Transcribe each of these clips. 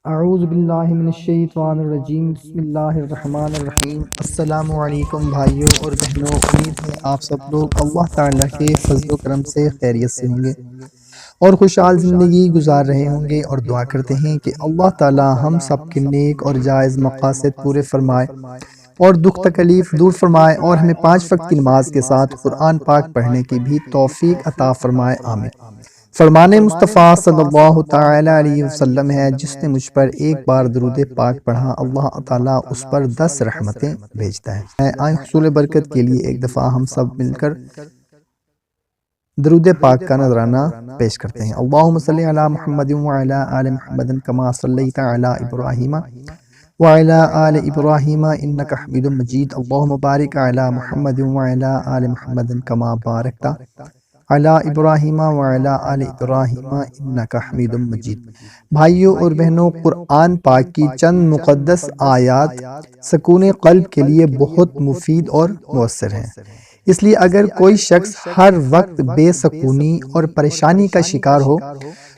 اعوذ باللہ من الشیطان الرجیم بسم اللہ الرحمن الرحیم۔ السلام علیکم بھائیوں اور بہنوں، امید ہے آپ سب لوگ اللہ تعالیٰ کے فضل و کرم سے خیریت سے ہوں گے اور خوشحال زندگی گزار رہے ہوں گے، اور دعا کرتے ہیں کہ اللہ تعالیٰ ہم سب کے نیک اور جائز مقاصد پورے فرمائے اور دکھ تکلیف دور فرمائے، اور ہمیں 5 وقت کی نماز کے ساتھ قرآن پاک پڑھنے کی بھی توفیق عطا فرمائے، آمین۔ فرمان مصطفیٰ صلی اللہ تعالی علیہ وسلم ہے، جس نے مجھ پر ایک بار درود پاک پڑھا اللہ تعالیٰ اس پر 10 رحمتیں بھیجتا ہے۔ آئیں حصول برکت کے لیے ایک دفعہ ہم سب مل کر درود پاک کا نذرانہ پیش کرتے ہیں۔ اللہم صلی علی محمد وعلی آل محمد کما صلیت علی ابراہیم وعلی آل ابراہیم انک حمید مجید۔ اللہم بارک علی محمد وعلی آل محمد کما بارکت علی ابراہیم وعلی آل ابراہیم انک حمید مجید۔ بھائیوں اور بہنوں، قرآن پاک کی چند مقدس آیات سکون قلب کے لیے بہت مفید اور مؤثر ہیں، اس لیے اگر کوئی شخص ہر وقت بے سکونی اور پریشانی کا شکار ہو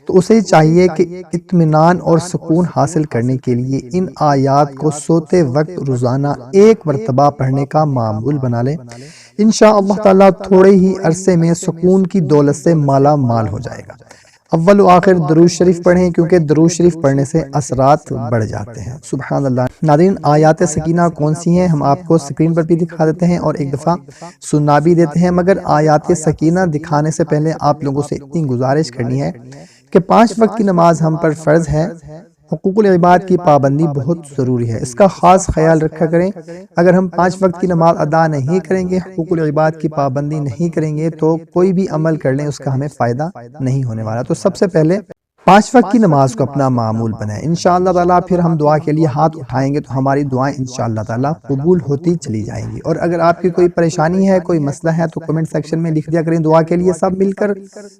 تو اسے چاہیے کہ اطمینان اور سکون حاصل کرنے کے لیے ان آیات کو سوتے وقت روزانہ ایک مرتبہ پڑھنے کا معمول بنا لے۔ انشاءاللہ تعالیٰ تھوڑے ہی عرصے میں سکون کی دولت سے مالا مال ہو جائے گا۔ اول و آخر درود شریف پڑھیں، کیونکہ درود شریف پڑھنے سے اثرات بڑھ جاتے ہیں۔ سبحان اللہ۔ ناظرین، آیات سکینہ کون سی ہیں ہم آپ کو سکرین پر بھی دکھا دیتے ہیں اور ایک دفعہ سنا بھی دیتے ہیں، مگر آیات سکینہ دکھانے سے پہلے آپ لوگوں سے اتنی گزارش کرنی ہے کہ 5 وقت کی نماز ہم پر فرض ہے۔ حقوق العباد کی پابندی بہت ضروری ہے، اس کا خاص خیال رکھا کریں۔ اگر ہم 5 وقت کی نماز ادا نہیں کریں گے، حقوق العباد کی پابندی نہیں کریں گے، تو کوئی بھی عمل کر لیں اس کا ہمیں فائدہ نہیں ہونے والا۔ تو سب سے پہلے 5 وقت کی نماز کو اپنا معمول بنائیں۔ انشاءاللہ تعالیٰ پھر ہم دعا کے لیے ہاتھ اٹھائیں گے تو ہماری دعائیں انشاءاللہ تعالیٰ قبول ہوتی چلی جائیں گی۔ اور اگر آپ کی کوئی پریشانی ہے، کوئی مسئلہ ہے، تو کمنٹ سیکشن میں لکھ دیا کریں، دعا کے لیے سب مل کر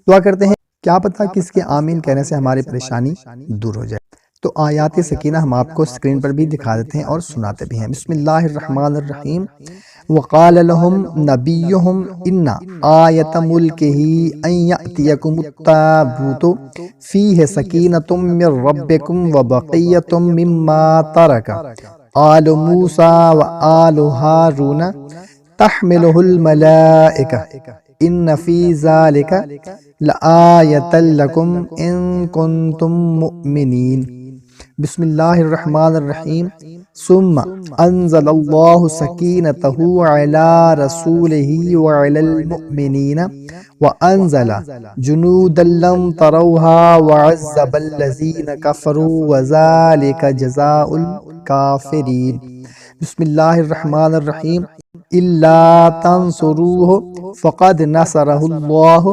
دعا کرتے ہیں، کیا پتہ کس کے آمین کہنے سے ہماری پریشانی دور ہو جائے۔ تو آیات سکینہ ہم آپ کو سکرین پر بھی دکھا دیتے ہیں اور سناتے بھی ہیں۔ بسم اللہ الرحمن الرحیم۔ وقال لهم نبیہم ان آیت ملکہ ان یأتیکم التابوت فیہ سکینۃ من ربکم وبقیۃ مما ترک آل موسیٰ وآل ہارون تحملہ الملائکہ ان فی ذالک لآیۃ لکم ان کنتم مؤمنین۔ بسم اللہ الرحمن الرحیم۔ ثم انزل اللہ سکینتہ علی رسولہ وعلی المؤمنین وانزل جنودا لم تروها وعذب الذین کفروا وذالک جزاء الکافرین۔ بسم اللہ الرحمن الرحیم۔ الا تنصروہ فقد نصرہ اللہ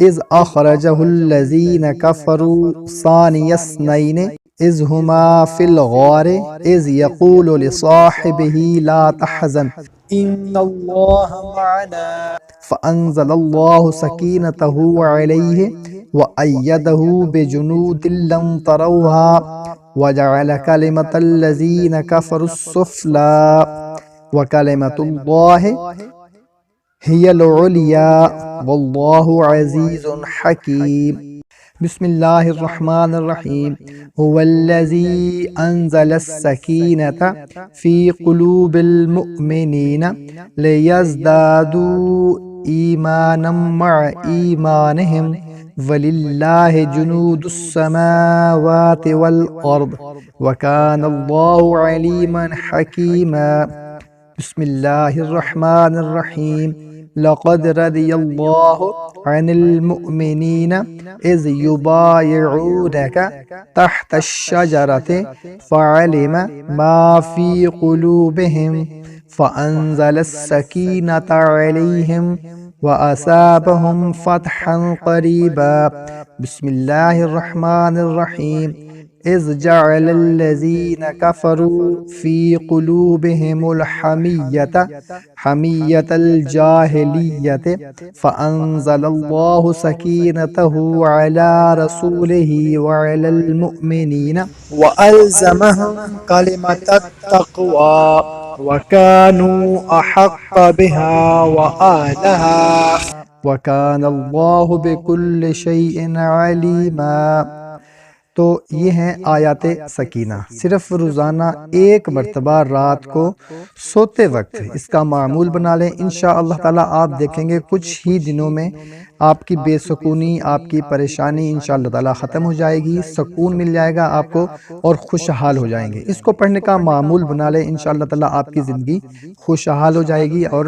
اذ اخرجہ الذین کفروا ثانی اثنین اذ ہما فی الغار اذ یقول لصاحبہ لا تحزن ان اللہ معنا فانزل اللہ سکینتہ علیہ وأیدہ بجنود لم تروها وجعل کلمۃ الذین کفروا السفلی وکلمۃ اللہ ہی العلیٰ واللہ عزیز حکیم۔ بسم اللہ الرحمن الرحیم۔ هو الذی انزل السکینۃ فی قلوب المؤمنین لیزدادوا ایمانا مع ایمانہم وللہ جنود السماوات والارض وکان اللہ علیما حکیما۔ بسم اللہ الرحمن الرحیم۔ لقد رضی اللہ عن المؤمنین اذ یبایعونک تحت الشجرۃ فعلم ما فی قلوبہم فانزل السکینۃ علیہم وأصابهم فتحا قریبا۔ بسم اللہ الرحمن الرحیم۔ اذ جعل الذین کفروا فی قلوبہم الحمیۃ حمیۃ الجاہلیۃ فانزل اللہ سکینتہ علی رسولہ وعلی المؤمنین وألزمہم کلمۃ التقوی وَكَانُوا أَحَقَّ بِهَا وَأَهْلَهَا وَكَانَ اللَّهُ بِكُلِّ شَيْءٍ عَلِيمًا۔ تو یہ ہیں آیات سکینہ، صرف روزانہ ایک مرتبہ رات کو سوتے وقت اس کا معمول بنا لیں، انشاءاللہ تعالیٰ آپ دیکھیں گے کچھ ہی دنوں میں آپ کی بے سکونی، آپ کی پریشانی انشاءاللہ تعالیٰ ختم ہو جائے گی، سکون مل جائے گا آپ کو اور خوشحال ہو جائیں گے۔ اس کو پڑھنے کا معمول بنا لیں، انشاءاللہ تعالیٰ آپ کی زندگی خوشحال ہو جائے گی اور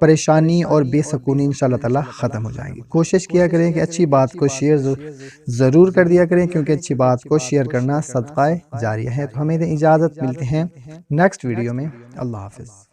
پریشانی اور بے سکونی انشاءاللہ تعالیٰ ختم ہو جائیں گی۔ کوشش کیا کریں کہ اچھی بات کو شیئر ضرور کر دیا کریں، کیونکہ اچھی بات کو شیئر کرنا صدقہ جاریہ ہے۔ تو ہمیں اجازت، ملتے ہیں نیکسٹ ویڈیو میں۔ اللہ حافظ۔